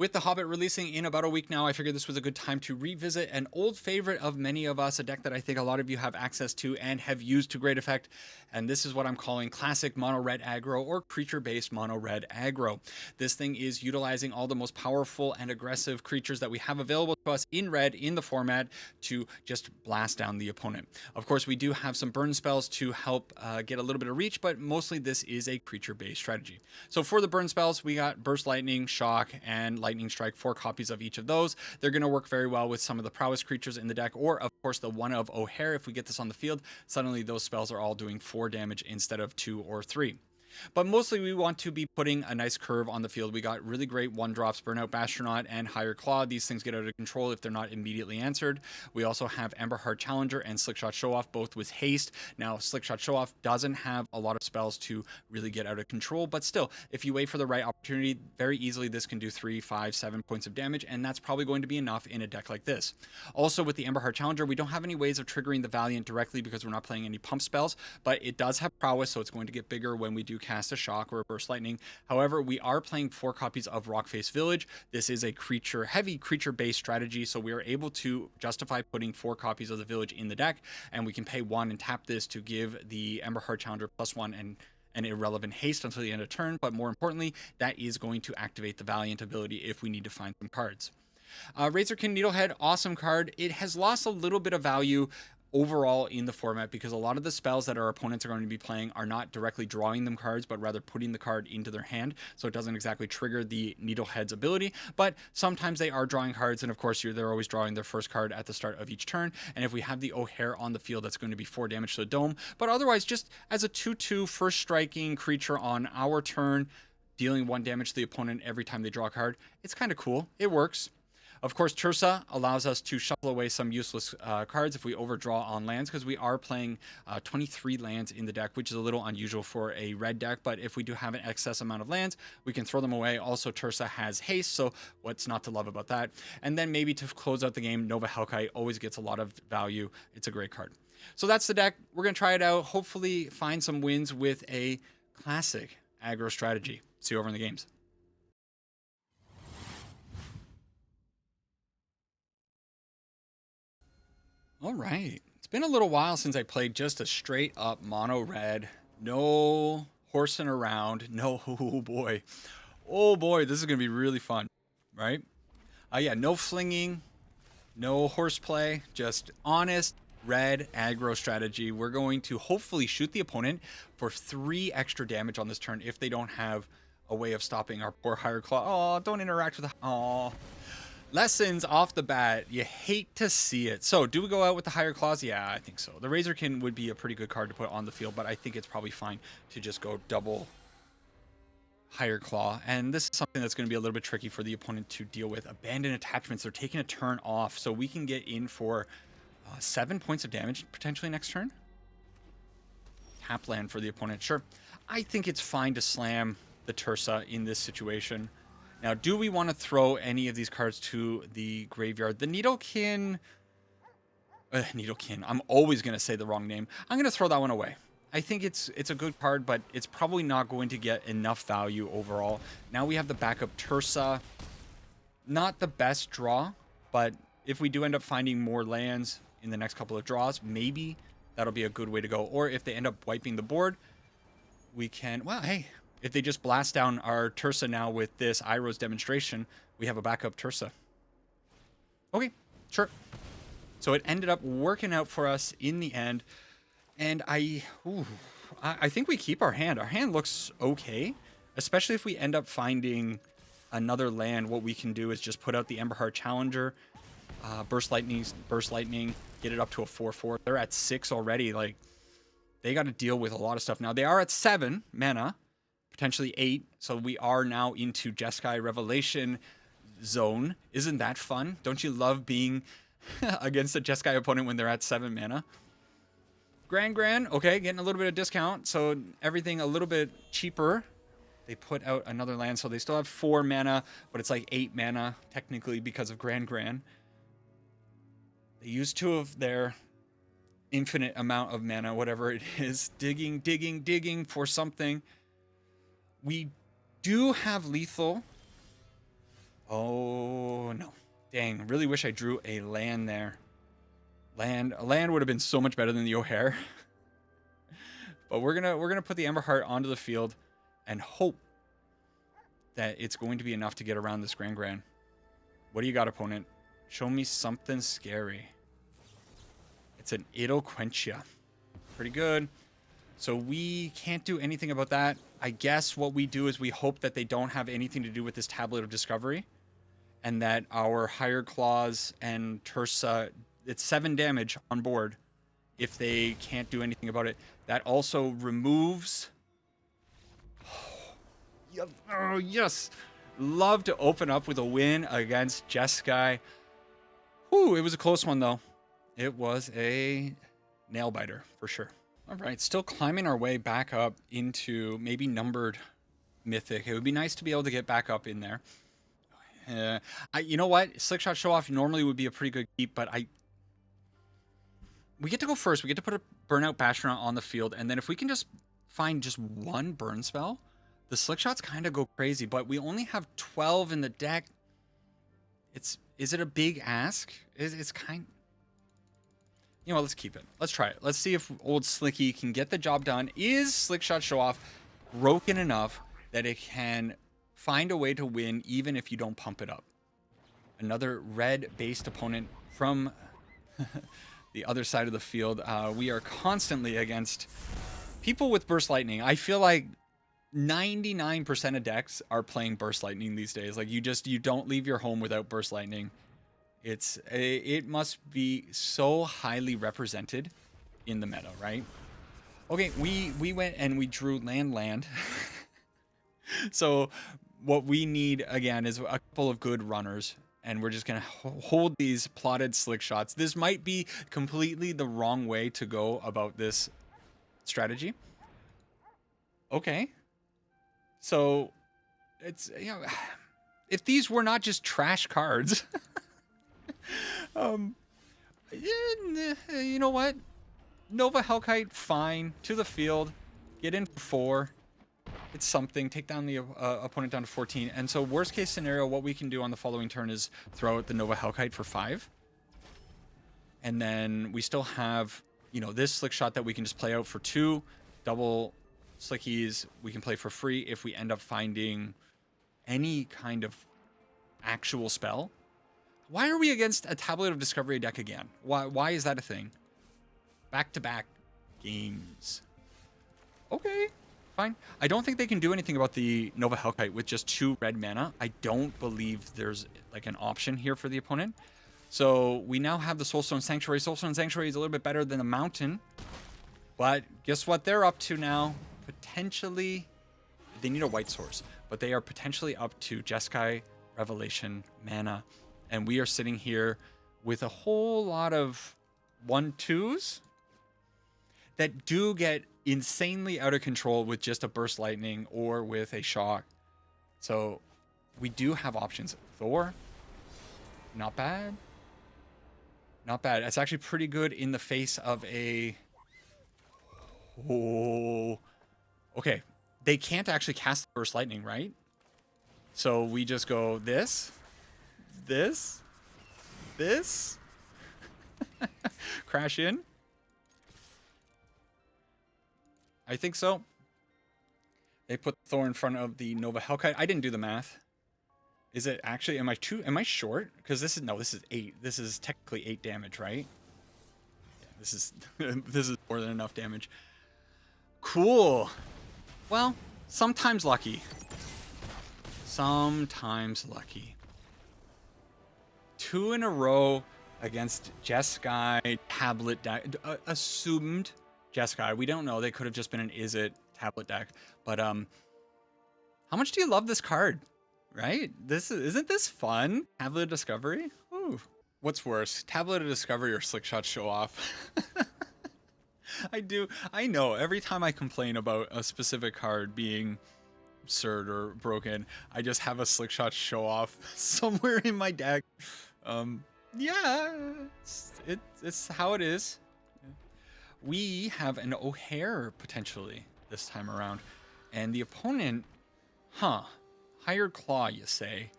With The Hobbit releasing in about a week now, I figured this was a good time to revisit an old favorite of many of us, a deck that I think a lot of you have access to and have used to great effect. And this is what I'm calling classic mono red aggro or creature-based mono red aggro. This thing is utilizing all the most powerful and aggressive creatures that we have available to us in red in the format to just blast down the opponent. Of course, we do have some burn spells to help get a little bit of reach, but mostly this is a creature-based strategy. So for the burn spells, we got Burst Lightning, Shock, and Lightning Strike, 4 copies of each of those. They're going to work very well with some of the Prowess creatures in the deck, or of course the one of O'Hare. If we get this on the field, suddenly those spells are all doing 4 damage instead of 2 or 3. But mostly we want to be putting a nice curve on the field. We got really great 1-drops, Burnout, Bastronaut, and Higher Claw. These things get out of control if they're not immediately answered. We also have Emberheart Challenger and Slickshot Show-Off, both with haste. Now, Slickshot Show-Off doesn't have a lot of spells to really get out of control, but still, if you wait for the right opportunity, very easily this can do 3, 5, 7 points of damage, and that's probably going to be enough in a deck like this. Also, with the Emberheart Challenger, we don't have any ways of triggering the Valiant directly because we're not playing any pump spells, but it does have Prowess, so it's going to get bigger when we do cast a Shock or a Burst Lightning. However, we are playing 4 copies of Rockface Village. This is a heavy creature-based strategy, so we are able to justify putting 4 copies of the Village in the deck, and we can pay 1 and tap this to give the Emberheart Challenger +1 and an irrelevant haste until the end of turn, but more importantly, that is going to activate the Valiant ability if we need to find some cards. Razorkin Needlehead, awesome card. It has lost a little bit of value overall in the format because a lot of the spells that our opponents are going to be playing are not directly drawing them cards, but rather putting the card into their hand, so it doesn't exactly trigger the Needlehead's ability, but sometimes they are drawing cards, and of course they're always drawing their first card at the start of each turn, and if we have the O'Hare on the field, that's going to be 4 damage to the dome, but otherwise just as a 2/2 first striking creature on our turn, dealing 1 damage to the opponent every time they draw a card, it's kind of cool. It works. Of course, Tersa allows us to shuffle away some useless cards if we overdraw on lands, because we are playing 23 lands in the deck, which is a little unusual for a red deck, but if we do have an excess amount of lands, we can throw them away. Also, Tersa has haste, so what's not to love about that? And then maybe to close out the game, Nova Hellkite always gets a lot of value. It's a great card. So that's the deck. We're going to try it out, hopefully find some wins with a classic aggro strategy. See you over in the games. All right, it's been a little while since I played just a straight up mono red, no horsing around, no, oh boy, this is gonna be really fun, right? Yeah, no flinging, no horseplay, just honest red aggro strategy. We're going to hopefully shoot the opponent for 3 extra damage on this turn if they don't have a way of stopping our poor Higher Claw. Oh, don't interact with the, oh. Lessons off the bat, you hate to see it. So do we go out with the Higher Claws? Yeah, I think so. The Razorkin would be a pretty good card to put on the field, but I think it's probably fine to just go double Higher Claw. And this is something that's going to be a little bit tricky for the opponent to deal with. Abandoned attachments, they're taking a turn off, so we can get in for 7 points of damage potentially next turn. Tap land for the opponent, sure. I think it's fine to slam the Tersa in this situation. Now, do we want to throw any of these cards to the graveyard? The Needlekin... Needlekin. I'm always going to say the wrong name. I'm going to throw that one away. I think it's a good card, but it's probably not going to get enough value overall. Now we have the backup Tersa. Not the best draw, but if we do end up finding more lands in the next couple of draws, maybe that'll be a good way to go. Or if they end up wiping the board, we can... Well, hey... If they just blast down our Tersa now with this Iroh's Demonstration, we have a backup Tersa. Okay, sure. So it ended up working out for us in the end. And I think we keep our hand. Our hand looks okay, especially if we end up finding another land. What we can do is just put out the Emberheart Challenger, Burst Lightning, get it up to a 4/4. They're at 6 already. Like, they got to deal with a lot of stuff. Now, they are at 7 mana. Potentially 8, so we are now into Jeskai Revelation zone. Isn't that fun? Don't you love being against a Jeskai opponent when they're at 7 mana? Grand, okay, getting a little bit of discount, so everything a little bit cheaper. They put out another land, so they still have 4 mana, but it's like 8 mana, technically, because of Grand. They use 2 of their infinite amount of mana, whatever it is, digging for something. We do have lethal. Oh Dang, really wish I drew a land there. A land would have been so much better than the O'Hare. But we're gonna put the Emberheart onto the field and hope that it's going to be enough to get around this Grand. What do you got, opponent? Show me something scary. It's an Eloquentia. Pretty good. So we can't do anything about that. I guess what we do is we hope that they don't have anything to do with this Tablet of Discovery, and that our Higher Claws and Tersa, it's 7 damage on board if they can't do anything about it. That also removes... Oh, yes! Love to open up with a win against Jeskai. Whew, it was a close one, though. It was a nail-biter, for sure. All right, still climbing our way back up into maybe numbered Mythic. It would be nice to be able to get back up in there. You know what? Slickshot Show-Off normally would be a pretty good keep, but we get to go first. We get to put a Burnout Bastronaut on the field, and then if we can just find just one burn spell, the Slickshots kind of go crazy, but we only have 12 in the deck. Is it a big ask? It's kind... You know what, let's keep it. Let's try it. Let's see if old Slicky can get the job done. Is Slickshot Show-Off broken enough that it can find a way to win even if you don't pump it up? Another red-based opponent from the other side of the field. We are constantly against people with Burst Lightning. I feel like 99% of decks are playing Burst Lightning these days. Like you don't leave your home without Burst Lightning. It must be so highly represented in the meta, right? Okay, we went and we drew land. So what we need again is a couple of good runners, and we're just gonna hold these plotted slick shots. This might be completely the wrong way to go about this strategy. Okay, so it's, you know, if these were not just trash cards. You know what? Nova Hellkite, fine. To the field. Get in for 4. It's something. Take down the opponent down to 14. And so worst case scenario, what we can do on the following turn is throw out the Nova Hellkite for 5. And then we still have, you know, this slick shot that we can just play out for 2. Double slickies we can play for free if we end up finding any kind of actual spell. Why are we against a Tablet of Discovery deck again? Why is that a thing? Back-to-back games. Okay, fine. I don't think they can do anything about the Nova Hellkite with just 2 red mana. I don't believe there's like an option here for the opponent. So we now have the Soulstone Sanctuary. Soulstone Sanctuary is a little bit better than the Mountain. But guess what they're up to now? Potentially, they need a white source. But they are potentially up to Jeskai Revelation mana. And we are sitting here with a whole lot of 1/2s that do get insanely out of control with just a Burst Lightning or with a Shock. So we do have options. Thor, not bad. Not bad. It's actually pretty good in the face of a... Oh. Okay. They can't actually cast Burst Lightning, right? So we just go this... This. Crash in. I think so. They put Thor in front of the Nova Hellkite. I didn't do the math. Is it actually, am I short? Because this is 8. This is technically 8 damage, right? Yeah, this is more than enough damage. Cool. Well, sometimes lucky. Sometimes lucky. 2 in a row against Jeskai tablet deck. Assumed Jeskai. We don't know. They could have just been an Is It tablet deck. But how much do you love this card? Right? Isn't this fun? Tablet of Discovery? Ooh. What's worse? Tablet of Discovery or Slickshot Show-Off? I know. Every time I complain about a specific card being absurd or broken, I just have a Slickshot Show-Off somewhere in my deck. Yeah, it's how it is. We have an O'Hare potentially this time around, and the opponent, Hired Claw, you say.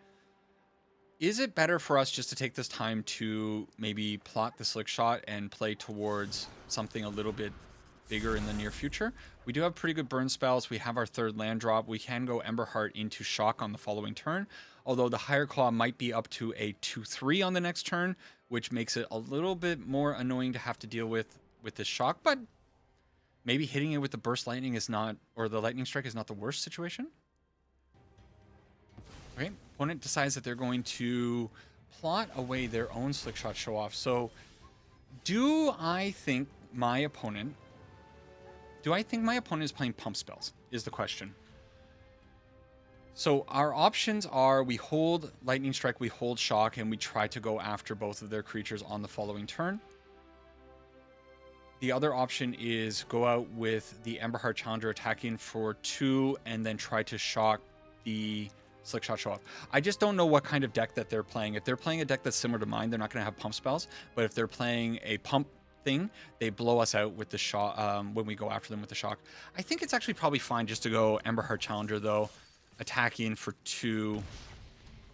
Is it better for us just to take this time to maybe plot the Slickshot and play towards something a little bit bigger in the near future? We do have pretty good burn spells. We have our third land drop. We can go Emberheart into Shock on the following turn, although the Higher Claw might be up to a 2/3 on the next turn, which makes it a little bit more annoying to have to deal with this Shock, but maybe hitting it with the Burst Lightning is not, or the Lightning Strike is not the worst situation. Okay, opponent decides that they're going to plot away their own Slickshot Show-Off. So, do I think my opponent is playing pump spells, is the question. So, our options are we hold Lightning Strike, we hold Shock, and we try to go after both of their creatures on the following turn. The other option is go out with the Emberheart Challenger attacking for 2 and then try to shock the Slickshot Show-Off. I just don't know what kind of deck that they're playing. If they're playing a deck that's similar to mine, they're not going to have pump spells. But if they're playing a pump thing, they blow us out with the shock when we go after them with the shock. I think it's actually probably fine just to go Emberheart Challenger, though, attacking for 2,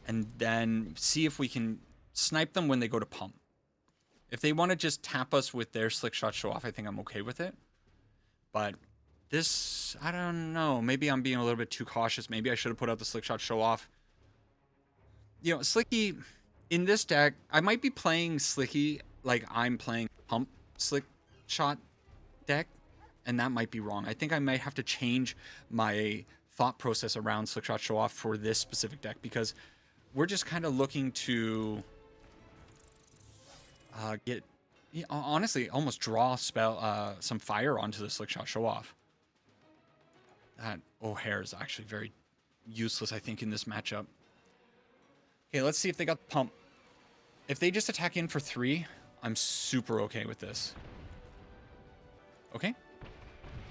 and then see if we can snipe them when they go to pump. If they want to just tap us with their Slickshot Show-Off, I think I'm okay with it. But this, I don't know. Maybe I'm being a little bit too cautious. Maybe I should have put out the Slickshot Show-Off. You know, Slicky, in this deck, I might be playing Slicky like I'm playing Pump Slickshot deck, and that might be wrong. I think I might have to change my thought process around Slickshot Show-Off for this specific deck, because we're just kind of looking to get, honestly, almost draw some fire onto the Slickshot Show-Off. That O'Hare is actually very useless, I think, in this matchup. Okay, let's see if they got the pump. If they just attack in for 3, I'm super okay with this. Okay,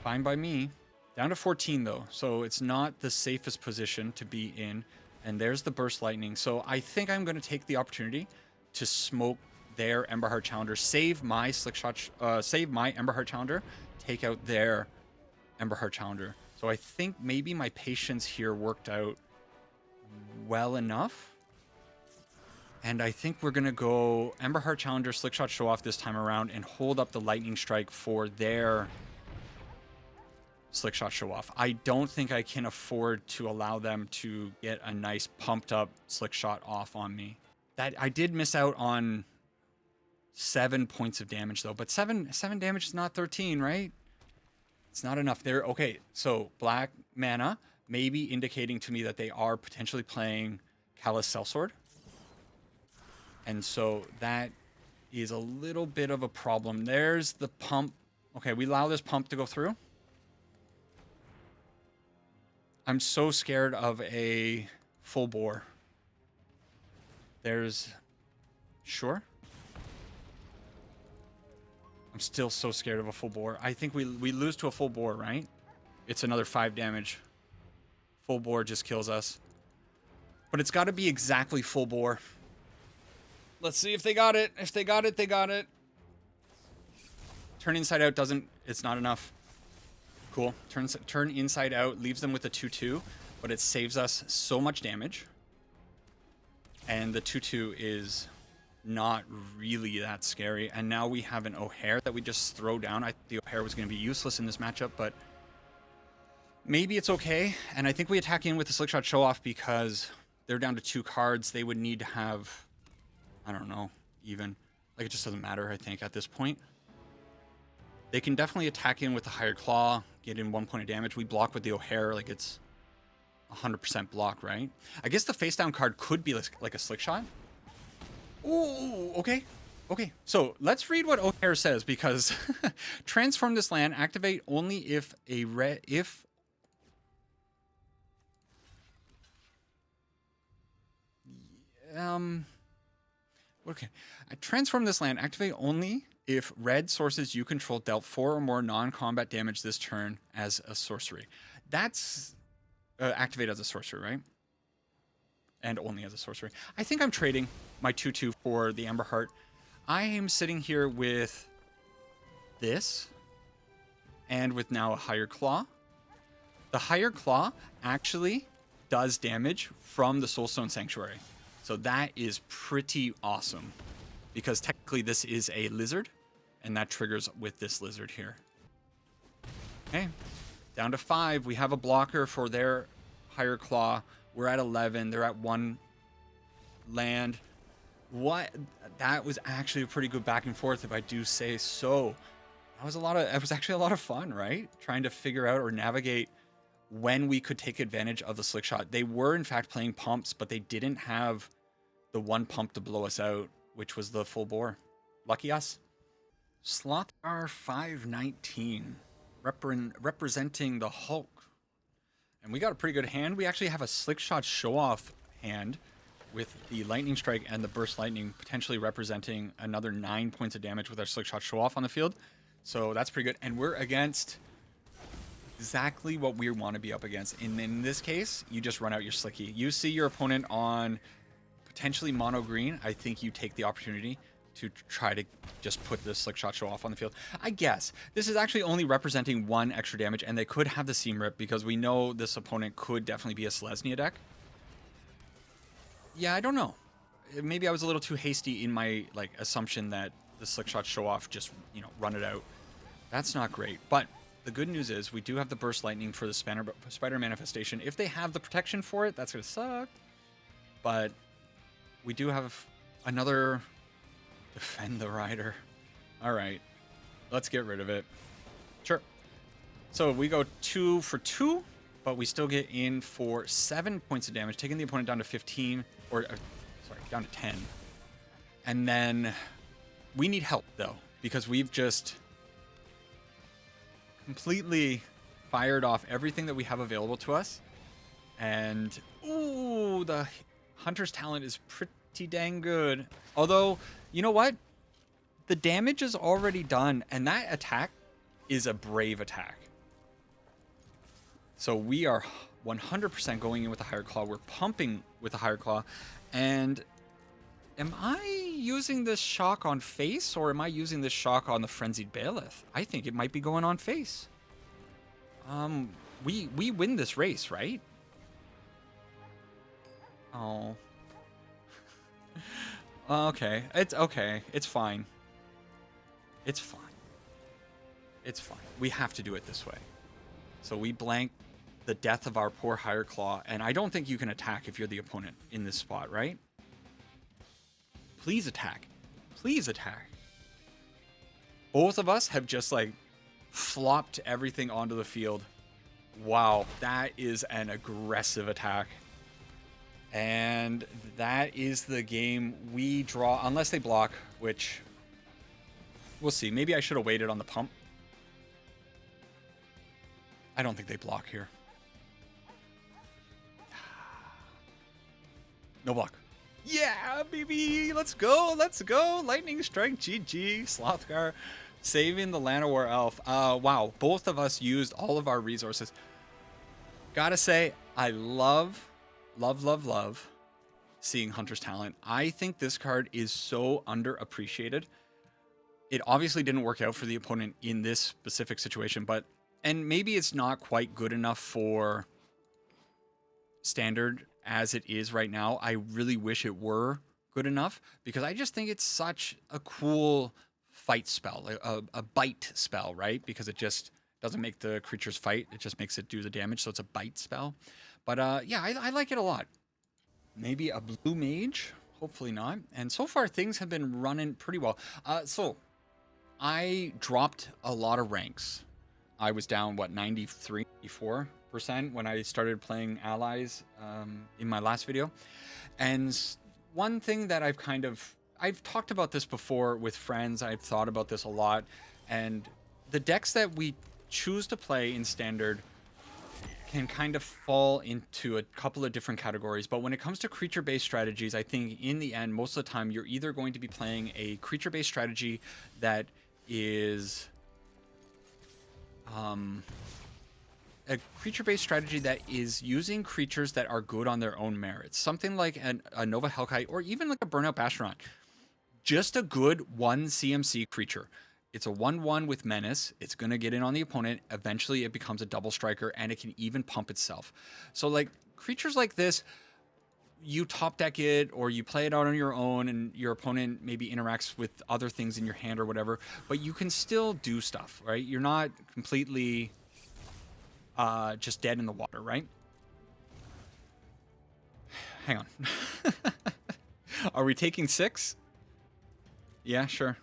fine by me. Down to 14, though, so it's not the safest position to be in. And there's the Burst Lightning. So I think I'm going to take the opportunity to smoke their Emberheart Challenger, save my Slickshot, save my Emberheart Challenger, take out their Emberheart Challenger. So I think maybe my patience here worked out well enough. And I think we're going to go Emberheart Challenger, Slickshot Show-Off this time around, and hold up the Lightning Strike for their Slickshot Show-Off. I don't think I can afford to allow them to get a nice pumped up Slickshot off on me. That I did miss out on 7 points of damage, though. But 7 damage is not 13, right? It's not enough there. Okay, so black mana may be indicating to me that they are potentially playing Callous Sellsword. And so that is a little bit of a problem. There's the pump. Okay, we allow this pump to go through. I'm so scared of a full bore. There's... Sure. I'm still so scared of a full bore. I think we lose to a full bore, right? It's another 5 damage. Full bore just kills us. But it's got to be exactly full bore. Let's see if they got it. If they got it, they got it. Turn inside out doesn't... It's not enough. Cool. Turn inside out, leaves them with a 2/2, but it saves us so much damage. And the 2/2 is not really that scary. And now we have an O'Hare that we just throw down. The O'Hare was going to be useless in this matchup, but maybe it's okay. And I think we attack in with the Slickshot Show-Off because they're down to 2 cards. They would need to have, I don't know, even. Like, it just doesn't matter, I think, at this point. They can definitely attack in with the Higher Claw, get in 1 point of damage. We block with the O'Hare, like it's 100% block, right? I guess the face down card could be like a Slickshot. Ooh, okay. Okay, so let's read what O'Hare says, because transform this land, activate only if a red, okay. Transform this land, activate only if red sources you control dealt 4 or more non-combat damage this turn as a sorcery. That's activate as a sorcery, right? And only as a sorcery. I think I'm trading my 2/2 for the Emberheart. I am sitting here with this and with now a Higher Claw. The Higher Claw actually does damage from the Soulstone Sanctuary. So that is pretty awesome because technically this is a lizard and that triggers with this lizard here. Okay, down to 5. We have a blocker for their higher claw. We're at 11. They're at 1 land. What? That was actually a pretty good back and forth, if I do say so. It was actually a lot of fun, right? Trying to figure out or navigate when we could take advantage of the slick shot. They were in fact playing pumps, but they didn't have the one pump to blow us out, which was the full bore. Lucky us. Slothgar 519, representing the Hulk. And we got a pretty good hand. We actually have a Slickshot Show-Off hand with the Lightning Strike and the Burst Lightning potentially representing another 9 points of damage with our Slickshot Show-Off on the field. So that's pretty good. And we're against exactly what we want to be up against. And in this case, you just run out your Slicky. You see your opponent on potentially mono green. I think you take the opportunity to try to just put the Slickshot Show-Off on the field. I guess this is actually only representing 1 extra damage, and they could have the Seam Rip because we know this opponent could definitely be a Selesnya deck. Yeah, I don't know. Maybe I was a little too hasty in my assumption that the Slickshot Show-Off just, run it out. That's not great. But the good news is we do have the Burst Lightning for the Spider Manifestation. If they have the protection for it, that's going to suck. But we do have another Defend the Rider. All right. Let's get rid of it. Sure. So we go 2 for 2, but we still get in for 7 points of damage, taking the opponent down to 15, down to 10. And then we need help, though, because we've just completely fired off everything that we have available to us. And, ooh, the Hunter's Talent is pretty dang good. Although, you know what? The damage is already done, and that attack is a brave attack. So we are 100% going in with a higher claw. We're pumping with a higher claw. And am I using this shock on face, or am I using this shock on the Frenzied Bailiff? I think it might be going on face. We win this race, right? Oh. Okay. It's okay. It's fine. It's fine. It's fine. We have to do it this way. So we blank the death of our poor higher claw, and I don't think you can attack if you're the opponent in this spot, right? Please attack. Please attack. Both of us have just flopped everything onto the field. Wow, that is an aggressive attack. And that is the game. We draw, unless they block, which we'll see. Maybe I should have waited on the pump. I don't think they block here. No block. Yeah, baby. Let's go. Let's go. Lightning Strike. GG. Slothgar saving the Llanowar Elf. Wow. Both of us used all of our resources. Gotta say, I love seeing Hunter's Talent. I think this card is so underappreciated. It obviously didn't work out for the opponent in this specific situation, and maybe it's not quite good enough for Standard as it is right now. I really wish it were good enough because I just think it's such a cool fight spell, a bite spell, right? Because it just doesn't make the creatures fight. It just makes it do the damage. So it's a bite spell. But yeah, I like it a lot. Maybe a blue mage. Hopefully not. And so far things have been running pretty well. So I dropped a lot of ranks. I was down, 93, 94% when I started playing allies in my last video. And one thing that I've talked about this before with friends. I've thought about this a lot. And the decks that we choose to play in Standard can kind of fall into a couple of different categories. But when it comes to creature-based strategies, I think in the end, most of the time, you're either going to be playing a creature-based strategy that is a creature-based strategy that is using creatures that are good on their own merits. Something like a Nova Hellkite or even like a Burnout Bastronaut. Just a good 1 CMC creature. It's a 1/1 with Menace. It's going to get in on the opponent. Eventually, it becomes a double striker, and it can even pump itself. So, creatures like this, you top deck it or you play it out on your own and your opponent maybe interacts with other things in your hand or whatever, but you can still do stuff, right? You're not completely just dead in the water, right? Hang on. Are we taking 6? Yeah, sure.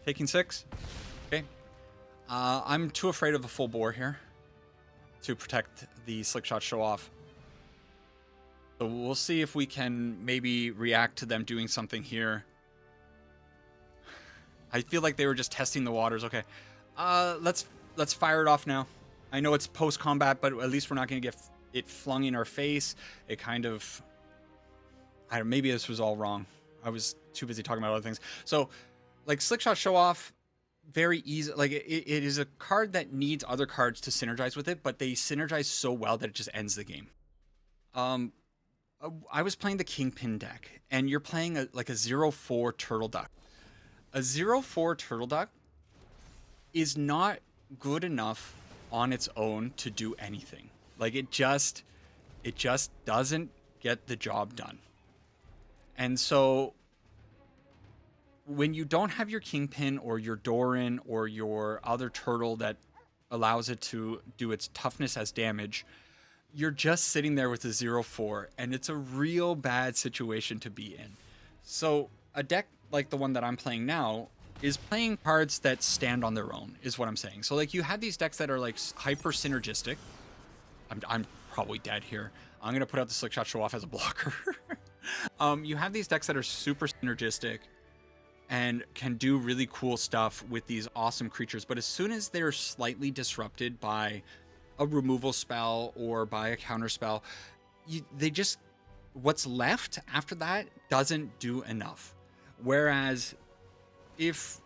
Taking 6? Okay. I'm too afraid of a full bore here to protect the Slickshot Show-Off. So we'll see if we can maybe react to them doing something here. I feel like they were just testing the waters. Okay. Let's fire it off now. I know it's post-combat, but at least we're not going to get it flung in our face. It kind of... maybe this was all wrong. I was too busy talking about other things. So, like, Slickshot Show-Off, very easy. Like, it is a card that needs other cards to synergize with it, but they synergize so well that it just ends the game. I was playing the Kingpin deck, and you're playing a 0/4 Turtle Duck. A 0/4 Turtle Duck is not good enough on its own to do anything. Like, it just doesn't get the job done. And so when you don't have your Kingpin or your Doran or your other turtle that allows it to do its toughness as damage, you're just sitting there with a 0/4, and it's a real bad situation to be in. So a deck like the one that I'm playing now is playing cards that stand on their own, is what I'm saying. So, like, you have these decks that are, like, hyper synergistic. I'm probably dead here. I'm going to put out the Slickshot Show-Off as a blocker. You have these decks that are super synergistic and can do really cool stuff with these awesome creatures. But as soon as they're slightly disrupted by a removal spell or by a counter spell, what's left after that doesn't do enough. Whereas if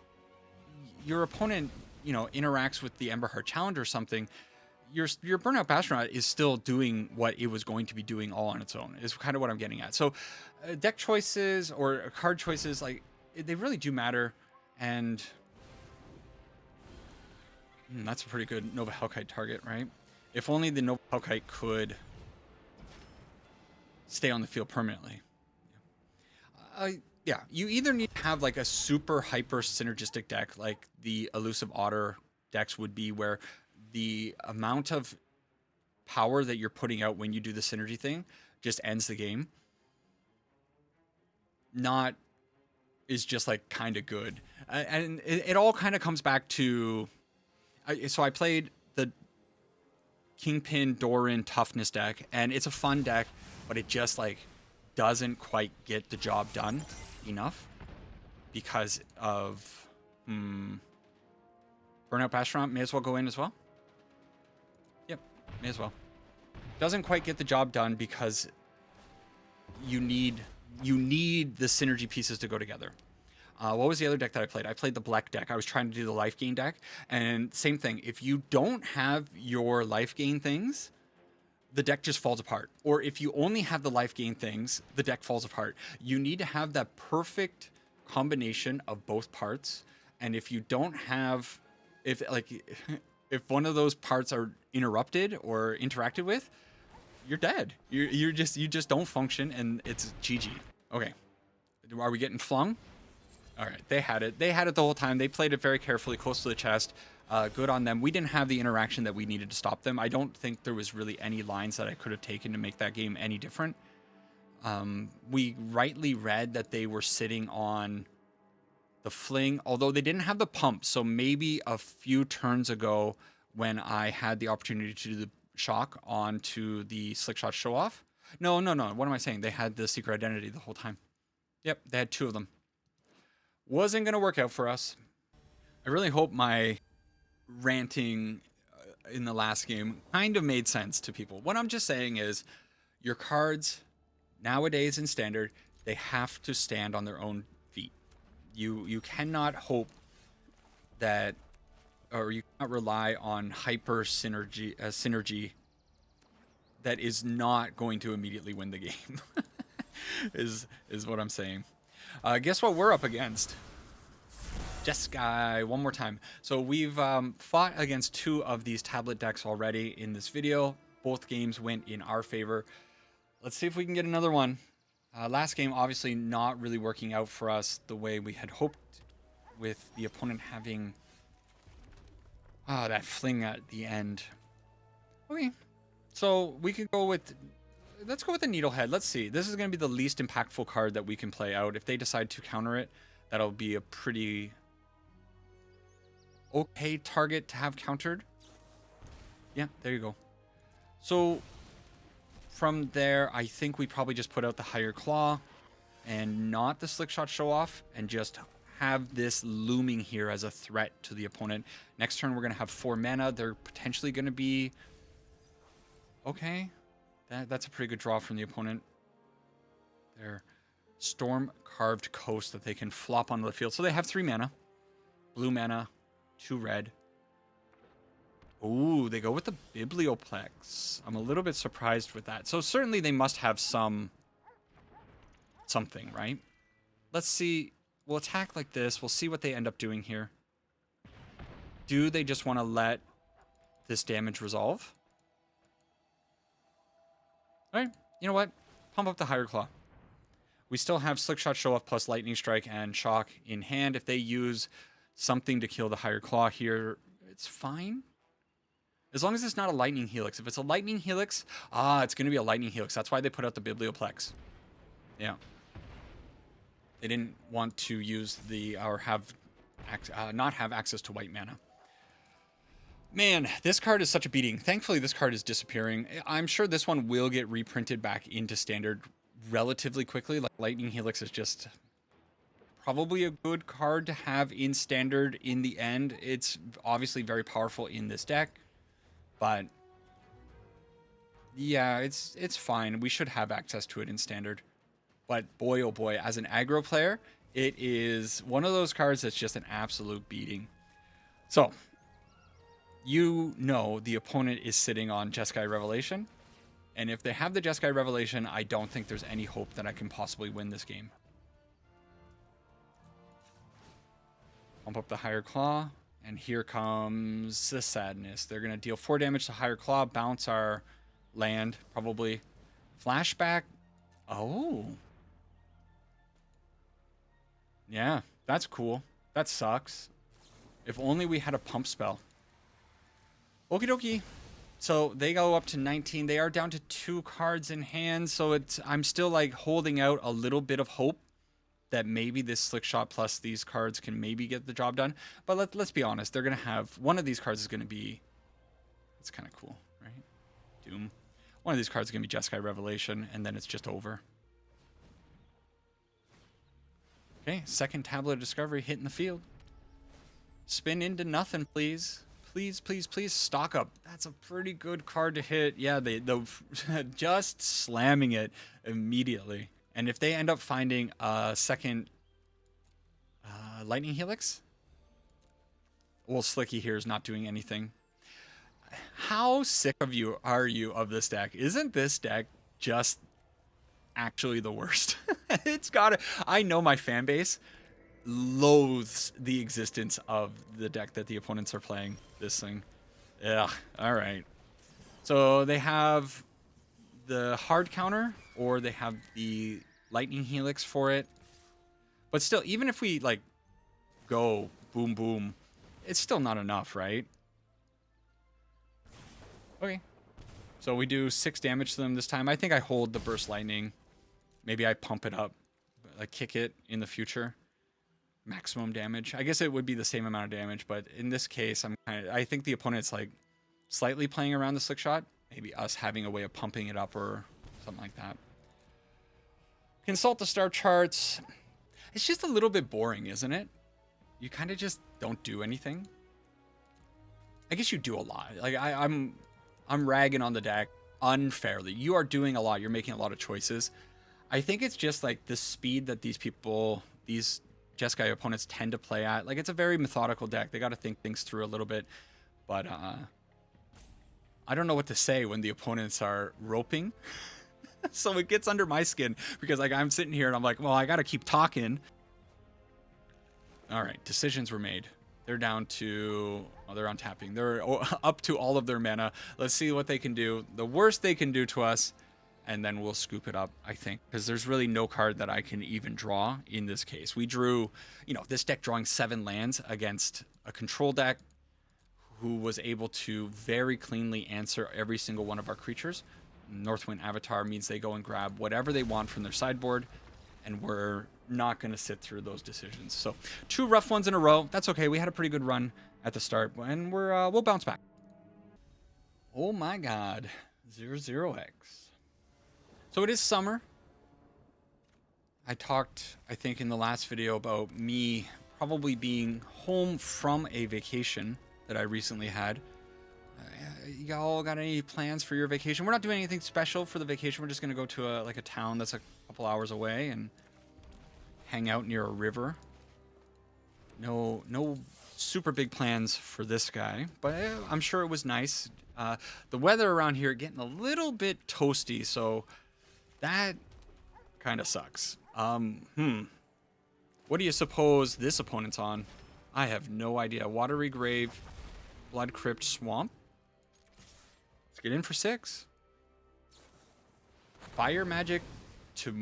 your opponent, interacts with the Emberheart Challenger or something, your Burnout Bastronaut is still doing what it was going to be doing all on its own, is kind of what I'm getting at. So deck choices or card choices, like, they really do matter. And that's a pretty good Nova Hellkite target, right? If only the Nova Hellkite could stay on the field permanently. Yeah, you either need to have, like, a super hyper synergistic deck like the Elusive Otter decks would be, where the amount of power that you're putting out when you do the synergy thing just ends the game. Not is just, like, kind of good. And it all kind of comes back to... So I played the Kingpin Doran Toughness deck, and it's a fun deck, but it just, like, doesn't quite get the job done enough because of Burnout Bastronaut may as well go in as well. Yep, may as well. Doesn't quite get the job done because you need the synergy pieces to go together. What was the other deck that I played? I played the Black deck. I was trying to do the life gain deck, and same thing. If you don't have your life gain things, the deck just falls apart. Or if you only have the life gain things, the deck falls apart. You need to have that perfect combination of both parts. And if you don't have, if one of those parts are interrupted or interacted with, you're dead. You just don't function, and it's GG. Okay, are we getting flung? All right, they had it. They had it the whole time. They played it very carefully, close to the chest. Good on them. We didn't have the interaction that we needed to stop them. I don't think there was really any lines that I could have taken to make that game any different. We rightly read that they were sitting on the fling, although they didn't have the pump. So maybe a few turns ago, when I had the opportunity to do the shock onto the Slickshot Show-Off. No. What am I saying? They had the secret identity the whole time. Yep, they had 2 of them. Wasn't going to work out for us. I really hope my ranting in the last game kind of made sense to people. What I'm just saying is, your cards nowadays in Standard, they have to stand on their own feet. You cannot hope that, or you cannot rely on hyper synergy that is not going to immediately win the game. is what I'm saying. Guess what we're up against? Jeskai, one more time. So we've fought against 2 of these tablet decks already in this video. Both games went in our favor. Let's see if we can get another one. Last game, obviously not really working out for us the way we had hoped, with the opponent having that fling at the end. Okay, so we could go with, let's go with the Needlehead. Let's see. This is going to be the least impactful card that we can play out. If they decide to counter it, that'll be a pretty okay target to have countered. Yeah, there you go. So from there, I think we probably just put out the Higher Claw and not the Slickshot Show-Off, and just have this looming here as a threat to the opponent. Next turn, we're going to have 4 mana. They're potentially going to be... Okay. That's a pretty good draw from the opponent. Their Storm Carved Coast that they can flop onto the field. So they have 3 mana. Blue mana, 2 red. Ooh, they go with the Biblioplex. I'm a little bit surprised with that. So certainly they must have something, right? Let's see. We'll attack like this. We'll see what they end up doing here. Do they just want to let this damage resolve? All right, you know what? Pump up the Higher Claw. We still have Slickshot Show-Off plus Lightning Strike and Shock in hand. If they use something to kill the Higher Claw here, it's fine. As long as it's not a Lightning Helix. If it's a Lightning Helix, it's going to be a Lightning Helix. That's why they put out the Biblioplex. Yeah. They didn't want to use the, or have, not have access to white mana. Man, this card is such a beating. Thankfully, this card is disappearing. I'm sure this one will get reprinted back into Standard relatively quickly. Like Lightning Helix is just probably a good card to have in Standard in the end. It's obviously very powerful in this deck, but yeah, it's fine. We should have access to it in Standard. But boy, oh boy, as an aggro player, it is one of those cards that's just an absolute beating. So, you know the opponent is sitting on Jeskai Revelation. And if they have the Jeskai Revelation, I don't think there's any hope that I can possibly win this game. Pump up the Higher Claw. And here comes the sadness. They're going to deal 4 damage to Higher Claw, bounce our land, probably. Flashback. Oh. Yeah, that's cool. That sucks. If only we had a pump spell. Okie dokie. So they go up to 19. They are down to 2 cards in hand. So I'm still like holding out a little bit of hope that maybe this Slickshot plus these cards can maybe get the job done. But let's be honest. They're going to have... One of these cards is going to be... It's kind of cool, right? Doom. One of these cards is going to be Jeskai Revelation. And then it's just over. Okay, second Tablet of Discovery hitting the field. Spin into nothing, please. Please, please, please. Stock up. That's a pretty good card to hit. Yeah, they just slamming it immediately. And if they end up finding a second Lightning Helix, well, Slicky here is not doing anything. How sick of you are you of this deck? Isn't this deck just actually the worst? It's gotta... I know my fan base loathes the existence of the deck that the opponents are playing. This thing. Yeah, alright. So they have the hard counter, or they have the Lightning Helix for it. But still, even if we, like, go boom boom, it's still not enough, right? Okay. So we do 6 damage to them this time. I think I hold the Burst Lightning. Maybe I pump it up, like kick it in the future. Maximum damage. I guess it would be the same amount of damage, but in this case, I think the opponent's like slightly playing around the Slickshot. Maybe us having a way of pumping it up or something like that. Consult the star charts. It's just a little bit boring, isn't it? You kind of just don't do anything. I guess you do a lot. Like I'm ragging on the deck unfairly. You are doing a lot. You're making a lot of choices. I think it's just like the speed that these Jeskai opponents tend to play at. Like, it's a very methodical deck. They got to think things through a little bit. But I don't know what to say when the opponents are roping. So it gets under my skin because like I'm sitting here and I'm like, well, I got to keep talking. All right, decisions were made. They're down to... Oh, they're untapping. They're up to all of their mana. Let's see what they can do. The worst they can do to us, and then we'll scoop it up, I think, because there's really no card that I can even draw in this case. We drew, you know, this deck drawing 7 lands against a control deck who was able to very cleanly answer every single one of our creatures. Northwind Avatar means they go and grab whatever they want from their sideboard, and we're not going to sit through those decisions. So 2 rough ones in a row. That's okay. We had a pretty good run at the start, and we'll bounce back. Oh my God, 00X. So it is summer. I talked, I think, in the last video about me probably being home from a vacation that I recently had. Y'all got any plans for your vacation? We're not doing anything special for the vacation. We're just going to go to a town that's a couple hours away and hang out near a river. No super big plans for this guy, but I'm sure it was nice. The weather around here getting a little bit toasty, so that kind of sucks. What do you suppose this opponent's on? I have no idea. Watery Grave, Blood Crypt, Swamp. Let's get in for 6. Fire Magic to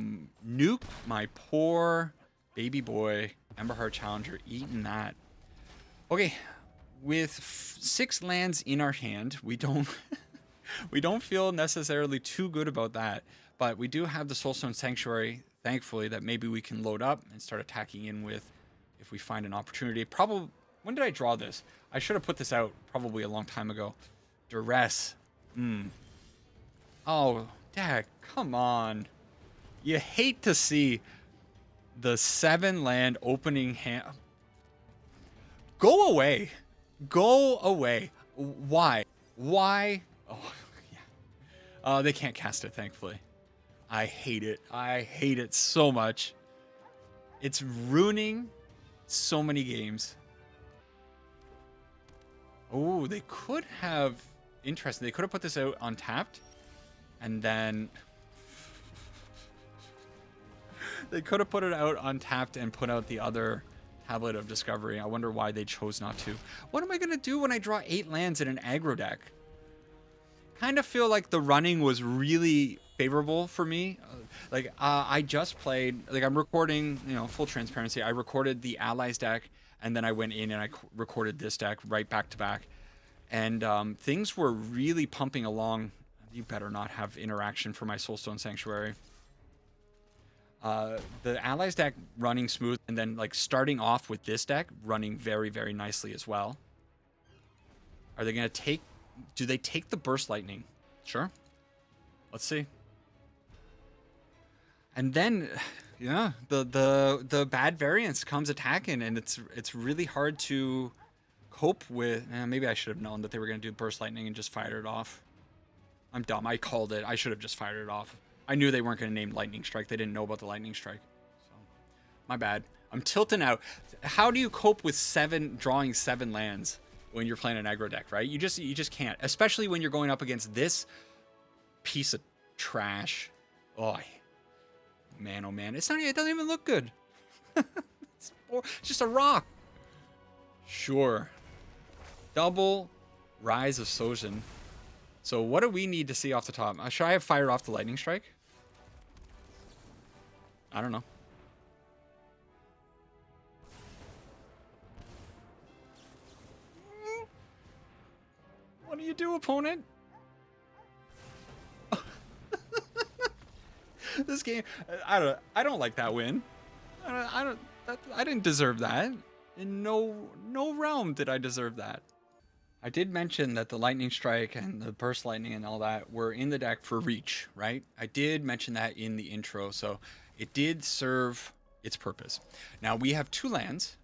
nuke my poor baby boy, Emberheart Challenger, eating that. Okay, with 6 lands in our hand, we don't feel necessarily too good about that, but we do have the Soulstone Sanctuary, thankfully, that maybe we can load up and start attacking in with if we find an opportunity. Probably, when did I draw this? I should have put this out probably a long time ago. Duress. Oh, Dad, come on. You hate to see the 7 land opening hand. Go away. Go away. Why? Why? Oh, yeah. They can't cast it, thankfully. I hate it. I hate it so much. It's ruining so many games. Oh, they could have... Interesting. They could have put this out untapped. And then... They could have put it out untapped and put out the other Tablet of Discovery. I wonder why they chose not to. What am I going to do when I draw 8 lands in an aggro deck? Kind of feel like the running was really favorable for me. I just played, like, I'm recording, you know, full transparency. I recorded the Allies deck, and then I went in and I recorded this deck right back to back. And things were really pumping along. You better not have interaction for my Soulstone Sanctuary. The Allies deck running smooth, and then like starting off with this deck running very, very nicely as well. Are they going to take... Do they take the Burst Lightning? Sure. Let's see. And then, yeah, the bad variance comes attacking, and it's really hard to cope with. Maybe I should have known that they were going to do Burst Lightning and just fired it off. I'm dumb. I called it. I should have just fired it off. I knew they weren't going to name Lightning Strike. They didn't know about the Lightning Strike. So, my bad. I'm tilting out. How do you cope with drawing 7 lands when you're playing an aggro deck, right? You just can't. Especially when you're going up against this piece of trash. Oh, man, oh man. It doesn't even look good. It's just a rock. Sure. Double Rise of Sojin. So what do we need to see off the top? Should I have fired off the Lightning Strike? I don't know. What do you do, opponent? This game, I don't like that win. I didn't deserve that. In no realm did I deserve that. I did mention that the Lightning Strike and the Burst Lightning and all that were in the deck for reach, right? I did mention that in the intro, so it did serve its purpose. Now, we have 2 lands.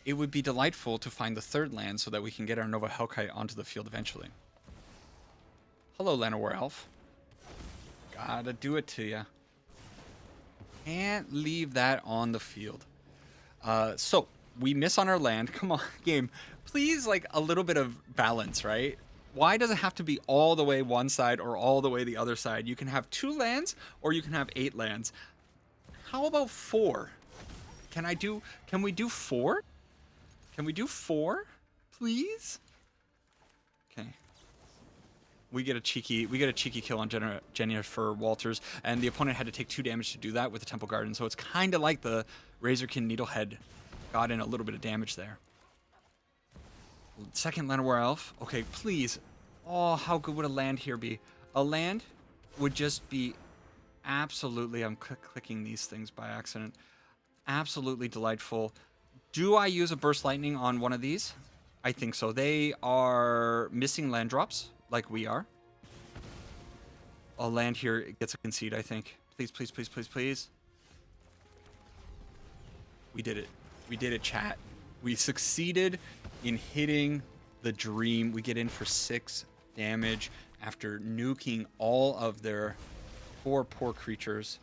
It would be delightful to find the 3rd land so that we can get our Nova Hellkite onto the field eventually. Hello, Llanowar Elf. Gotta do it to ya. Can't leave that on the field. So, we miss on our land. Come on, game. Please, like, a little bit of balance, right? Why does it have to be all the way one side or all the way the other side? You can have 2 lands or you can have 8 lands. How about 4? Can we do 4? Can we do 4? Please? Okay. we get a cheeky kill on Jennifer Walters, and the opponent had to take 2 damage to do that with the Temple Garden. So it's kind of like the Razorkin Needlehead got in a little bit of damage there. Second Llanowar Elf. Okay, please. Oh, how good would a land here be? A land would just be absolutely... I'm clicking these things by accident. Absolutely delightful. Do I use a Burst Lightning on one of these? I think so. They are missing land drops, like we are. A land here gets a concede, I think. Please, please, please, please, please. We did it. We did it, chat. We succeeded in hitting the dream. We get in for 6 damage after nuking all of their poor creatures.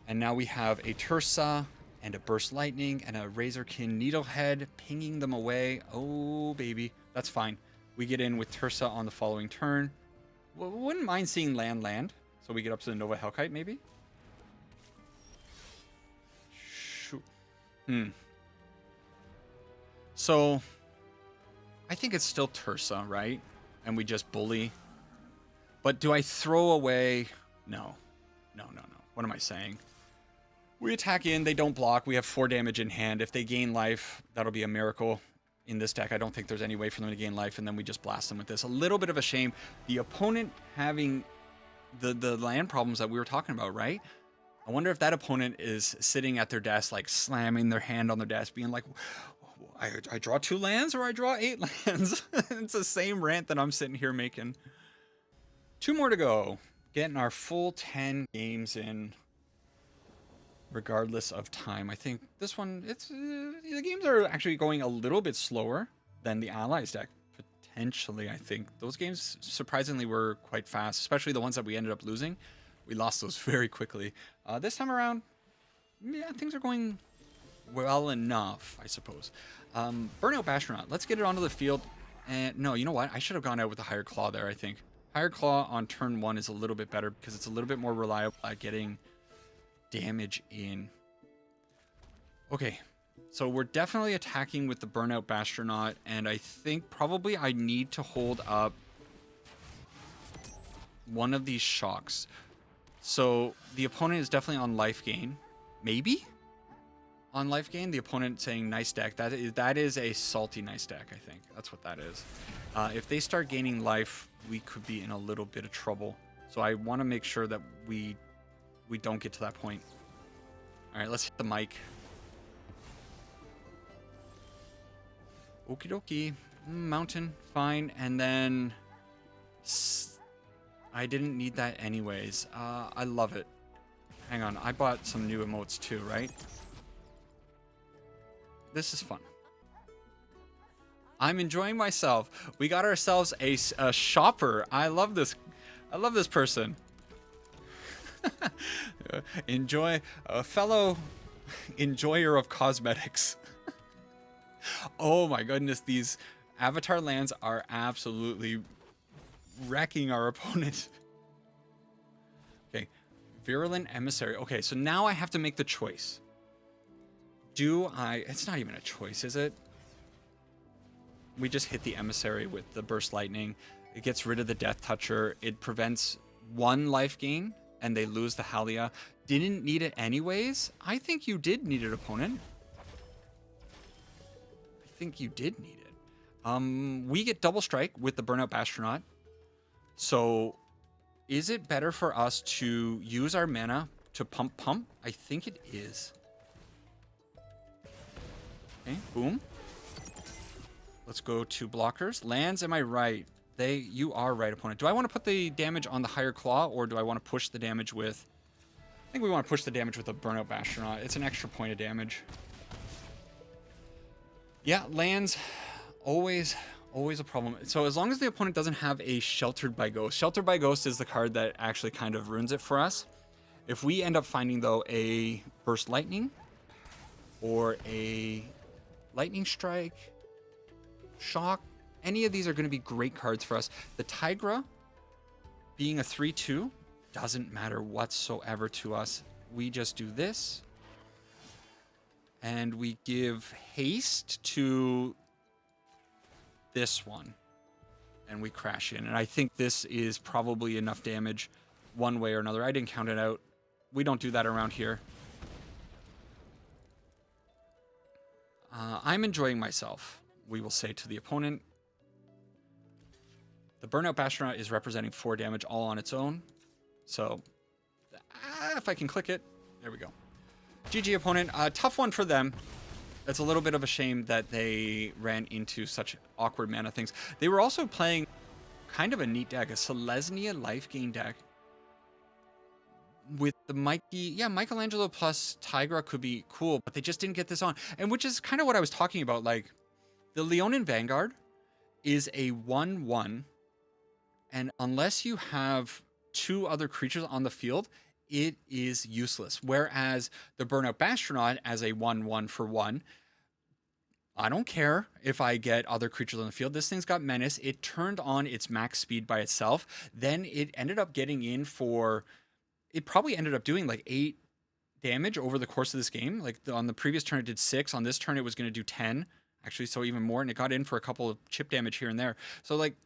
And now we have a Tersa and a Burst Lightning and a Razorkin Needlehead pinging them away. Oh, baby. That's fine. We get in with Tersa on the following turn. Wouldn't mind seeing land. So we get up to the Nova Hellkite, maybe? Shoot. So, I think it's still Tersa, right? And we just bully. But do I throw away... No. No. What am I saying? We attack in, they don't block, we have 4 damage in hand. If they gain life, that'll be a miracle in this deck. I don't think there's any way for them to gain life, and then we just blast them with this. A little bit of a shame. The opponent having the land problems that we were talking about, right? I wonder if that opponent is sitting at their desk, like slamming their hand on their desk, being like, I draw 2 lands or I draw 8 lands. It's the same rant that I'm sitting here making. 2 more to go. Getting our full 10 games in, regardless of time. I think this one, the games are actually going a little bit slower than the Allies deck. Potentially, I think. Those games, surprisingly, were quite fast, especially the ones that we ended up losing. We lost those very quickly. This time around, yeah, things are going well enough, I suppose. Burnout Bastronaut. Let's get it onto the field. And no, you know what? I should have gone out with the Higher Claw there, I think. Higher Claw on turn 1 is a little bit better because it's a little bit more reliable at getting damage in. Okay, so we're definitely attacking with the Burnout Bastronaut, and I think probably I need to hold up one of these shocks. So the opponent is definitely on life gain. Maybe? On life gain, the opponent saying nice deck. That is a salty nice deck, I think. That's what that is. If they start gaining life, we could be in a little bit of trouble. So I want to make sure that we don't get to that point. All right, let's hit the mic. Okie dokie. Mountain, fine. And then... I didn't need that anyways. I love it. Hang on, I bought some new emotes too, right? This is fun. I'm enjoying myself. We got ourselves a shopper. I love this. I love this person. Enjoy a fellow enjoyer of cosmetics. Oh my goodness, these avatar lands are absolutely wrecking our opponent. Okay, Virulent Emissary. Okay, so now I have to make the choice. It's not even a choice, is it? We just hit the Emissary with the Burst Lightning. It gets rid of the Death Toucher. It prevents 1 life gain, and they lose the Halia. Didn't need it anyways? I think you did need it, opponent. I think you did need it. We get Double Strike with the Burnout Bastronaut. So, is it better for us to use our mana to pump? I think it is. Okay, boom. Let's go to blockers. Lands, am I right? You are right, opponent. Do I want to put the damage on the Higher Claw, or do I want to push the damage with... I think we want to push the damage with a Burnout Bastronaut. It's an extra point of damage. Yeah, lands, always a problem. So as long as the opponent doesn't have a Sheltered by Ghost. Sheltered by Ghost is the card that actually kind of ruins it for us. If we end up finding, though, a Burst Lightning or a Lightning Strike, Shock, any of these are going to be great cards for us. The Tigra, being a 3/2, doesn't matter whatsoever to us. We just do this. And we give haste to this one. and we crash in. And I think this is probably enough damage one way or another. I didn't count it out. We don't do that around here. I'm enjoying myself, we will say to the opponent. The Burnout Bastronaut is representing 4 damage all on its own. So, if I can click it, there we go. GG opponent, tough one for them. It's a little bit of a shame that they ran into such awkward mana things. They were also playing kind of a neat deck, a Selesnya life gain deck. With the Michelangelo plus Tigra could be cool, but they just didn't get this on. And which is kind of what I was talking about. Like, the Leonin Vanguard is a 1/1, and unless you have 2 other creatures on the field, it is useless. Whereas the Burnout Bastronaut as a 1/1 for 1, I don't care if I get other creatures on the field. This thing's got menace. It turned on its max speed by itself. Then it ended up getting in for... It probably ended up doing like 8 damage over the course of this game. Like on the previous turn, it did 6. On this turn, it was going to do 10. Actually, so even more. And it got in for a couple of chip damage here and there. So like,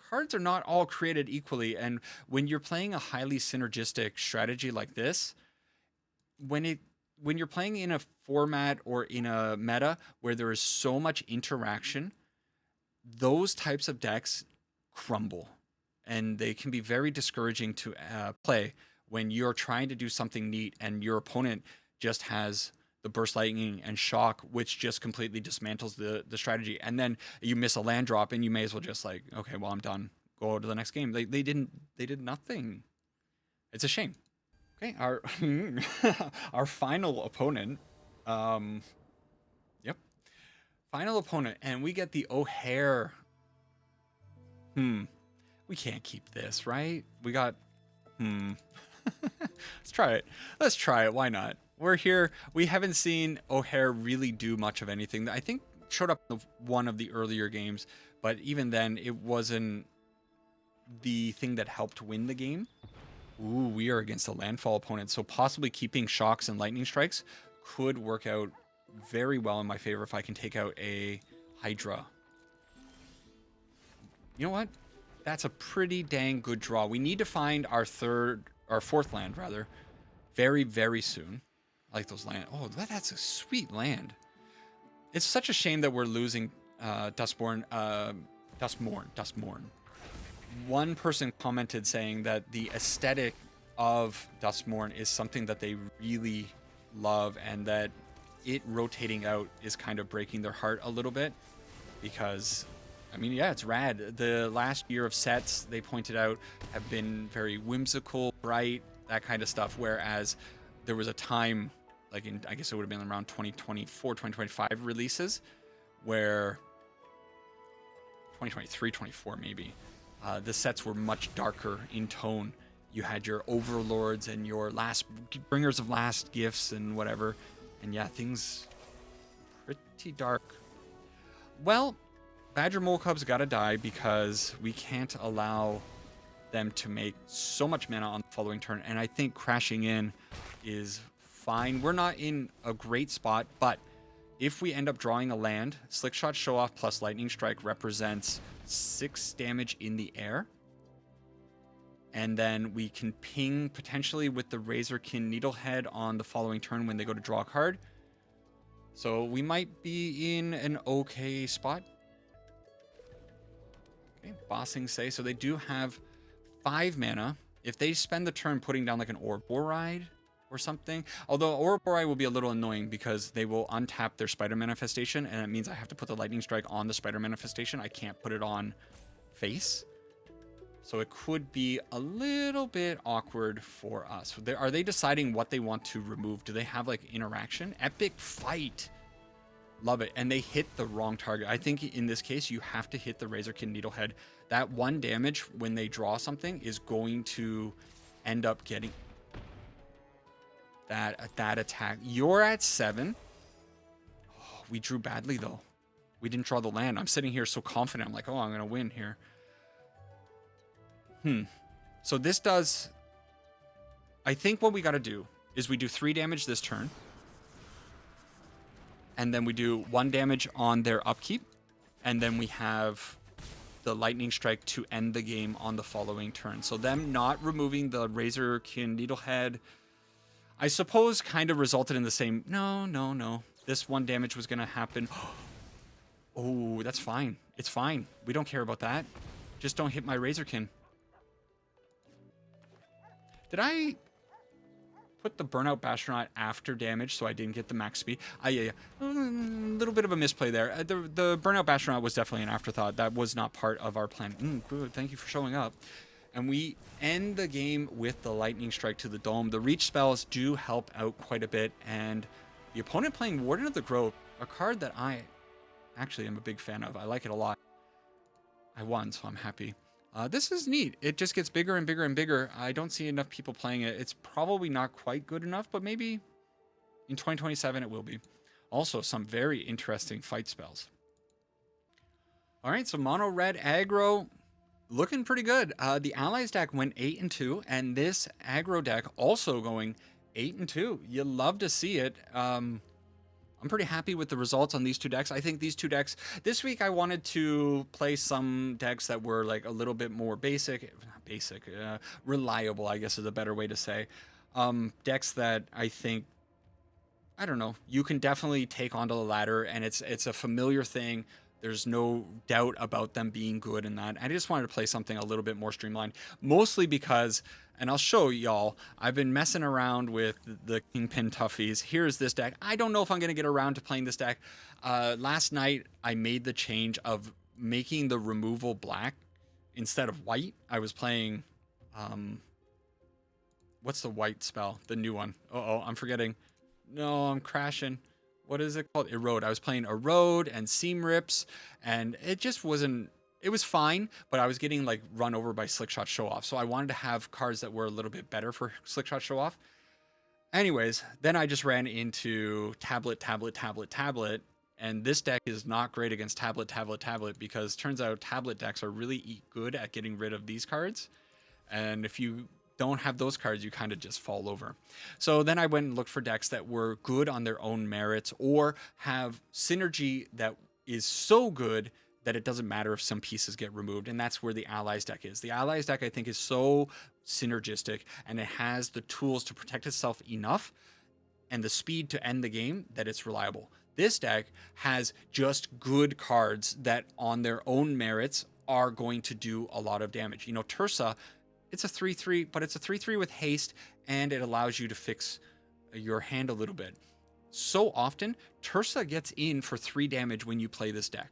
cards are not all created equally. And when you're playing a highly synergistic strategy like this, when you're playing in a format or in a meta where there is so much interaction, those types of decks crumble. And they can be very discouraging to play when you're trying to do something neat and your opponent just has the Burst Lightning and Shock, which just completely dismantles the strategy. And then you miss a land drop and you may as well just like, okay, well, I'm done. Go to the next game. They did nothing. It's a shame. Okay, our final opponent. Yep. Final opponent. And we get the O'Hare. We can't keep this, right? We got, Let's try it. Let's try it. Why not? We're here. We haven't seen O'Hare really do much of anything. I think showed up in one of the earlier games, but even then, it wasn't the thing that helped win the game. Ooh, we are against a landfall opponent, so possibly keeping Shocks and Lightning Strikes could work out very well in my favor if I can take out a Hydra. You know what? That's a pretty dang good draw. We need to find our 4th land, rather, very, very soon. I like those land. Oh, that's a sweet land. It's such a shame that we're losing Duskmourn. One person commented saying that the aesthetic of Duskmourn is something that they really love, and that it rotating out is kind of breaking their heart a little bit, because... I mean, yeah, it's rad. The last year of sets, they pointed out, have been very whimsical, bright, that kind of stuff. Whereas there was a time, like in, I guess it would have been around 2024, 2025 releases, where 2023, 24 maybe, the sets were much darker in tone. You had your Overlords and your Bringers of Last Gifts and whatever. And yeah, things pretty dark. Well, Badger Mole Cubs gotta die because we can't allow them to make so much mana on the following turn. And I think crashing in is fine. We're not in a great spot, but if we end up drawing a land, Slickshot Show-Off plus Lightning Strike represents 6 damage in the air. And then we can ping potentially with the Razorkin Needlehead on the following turn when they go to draw a card. So we might be in an okay spot. Bossing Say, so they do have 5 mana. If they spend the turn putting down like an Orboride or something, although Orboride will be a little annoying because they will untap their Spider Manifestation, and it means I have to put the Lightning Strike on the Spider Manifestation. I can't put it on face. So it could be a little bit awkward for us. Are they deciding what they want to remove? Do they have like interaction? Epic Fight. Love it. And they hit the wrong target. I think in this case, you have to hit the Razorkin Needlehead. That 1 damage when they draw something is going to end up getting that attack. You're at 7. Oh, we drew badly, though. We didn't draw the land. I'm sitting here so confident. I'm like, oh, I'm going to win here. So this does... I think what we got to do is we do 3 damage this turn. And then we do 1 damage on their upkeep. and then we have the Lightning Strike to end the game on the following turn. So them not removing the Razorkin Needlehead, I suppose, kind of resulted in the same. No. This 1 damage was going to happen. Oh, that's fine. It's fine. We don't care about that. Just don't hit my Razorkin. Did I put the Burnout Bastronaut after damage so I didn't get the max speed? Yeah. A little bit of a misplay there. The Burnout Bastronaut was definitely an afterthought. That was not part of our plan. Good. Thank you for showing up. And we end the game with the Lightning Strike to the Dome. The reach spells do help out quite a bit. And the opponent playing Warden of the Grove, a card that I actually am a big fan of. I like it a lot. I won, so I'm happy. This is neat. It just gets bigger and bigger and bigger. I don't see enough people playing it. It's probably not quite good enough, but maybe in 2027 it will be. Also, some very interesting fight spells. All right, so mono red aggro looking pretty good. The Allies deck went 8-2, and this aggro deck also going 8-2. You love to see it. I'm pretty happy with the results on these 2 decks. I think these 2 decks, this week I wanted to play some decks that were like a little bit more reliable, I guess is a better way to say. Decks that I think, I don't know, you can definitely take onto the ladder, and it's a familiar thing. There's no doubt about them being good in that. I just wanted to play something a little bit more streamlined, mostly because, and I'll show y'all, I've been messing around with the Kingpin Toughies. Here's this deck. I don't know if I'm going to get around to playing this deck. Last night, I made the change of making the removal black instead of white. I was playing, what's the white spell? The new one. Uh-oh, I'm forgetting. No, I'm crashing. What is it called? Erode. I was playing Erode and Seam Rips, and it just wasn't, it was fine, but I was getting like run over by Slickshot Show-Off. So I wanted to have cards that were a little bit better for Slickshot Show-Off. Anyways, then I just ran into Tablet, and this deck is not great against Tablet, because turns out Tablet decks are really good at getting rid of these cards. And if you don't have those cards, you kind of just fall over. So then I went and looked for decks that were good on their own merits, or have synergy that is so good that it doesn't matter if some pieces get removed. And that's where the Allies deck is. The Allies deck, I think, is so synergistic, and it has the tools to protect itself enough and the speed to end the game that it's reliable. This deck has just good cards that on their own merits are going to do a lot of damage. You know, Tersa, it's a 3/3, but it's a 3/3 with haste, and it allows you to fix your hand a little bit. So often, Tersa gets in for 3 damage when you play this deck.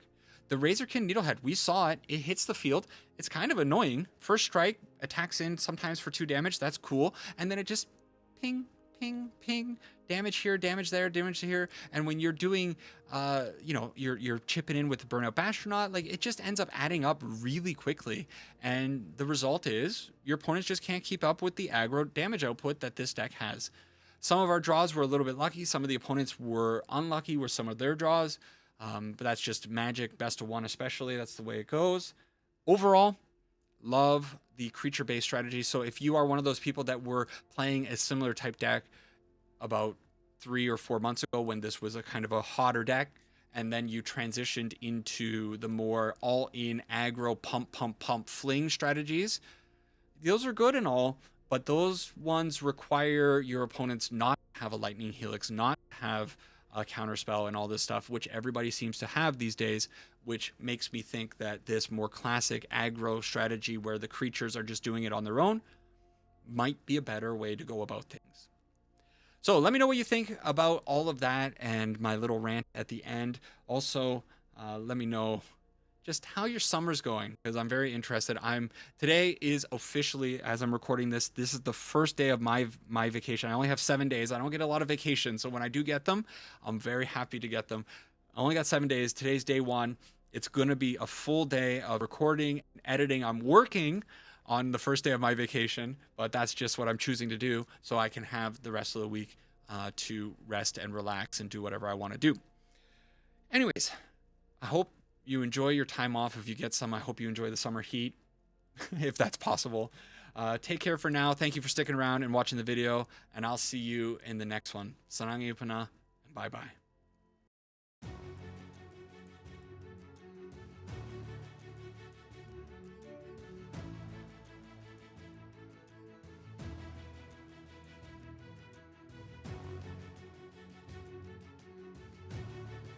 The Razorkin Needlehead, we saw it. It hits the field. It's kind of annoying. First strike, attacks in sometimes for 2 damage. That's cool. And then it just ping, ping, ping. Damage here, damage there, damage here. And when you're doing, you're chipping in with the Burnout Bastronaut, like it just ends up adding up really quickly. And the result is your opponents just can't keep up with the aggro damage output that this deck has. Some of our draws were a little bit lucky. Some of the opponents were unlucky with some of their draws. But that's just Magic, best of 1 especially. That's the way it goes. Overall, love the creature-based strategy. So if you are one of those people that were playing a similar type deck about 3 or 4 months ago when this was a kind of a hotter deck, and then you transitioned into the more all-in aggro pump fling strategies, those are good and all, but those ones require your opponents not to have a Lightning Helix, not have a counterspell and all this stuff, which everybody seems to have these days, which makes me think that this more classic aggro strategy where the creatures are just doing it on their own might be a better way to go about things. So let me know what you think about all of that and my little rant at the end. Also, let me know just how your summer's going, because I'm very interested. Today is officially, as I'm recording this is the first day of my vacation. I only have 7 days. I don't get a lot of vacation, so when I do get them, I'm very happy to get them. I only got 7 days. Today's day 1. It's going to be a full day of recording and editing. I'm working on the first day of my vacation, but that's just what I'm choosing to do so I can have the rest of the week to rest and relax and do whatever I want to do. Anyways, I hope you enjoy your time off. If you get some, I hope you enjoy the summer heat, if that's possible. Take care for now. Thank you for sticking around and watching the video, and I'll see you in the next one. Sarang Yupana, and bye-bye.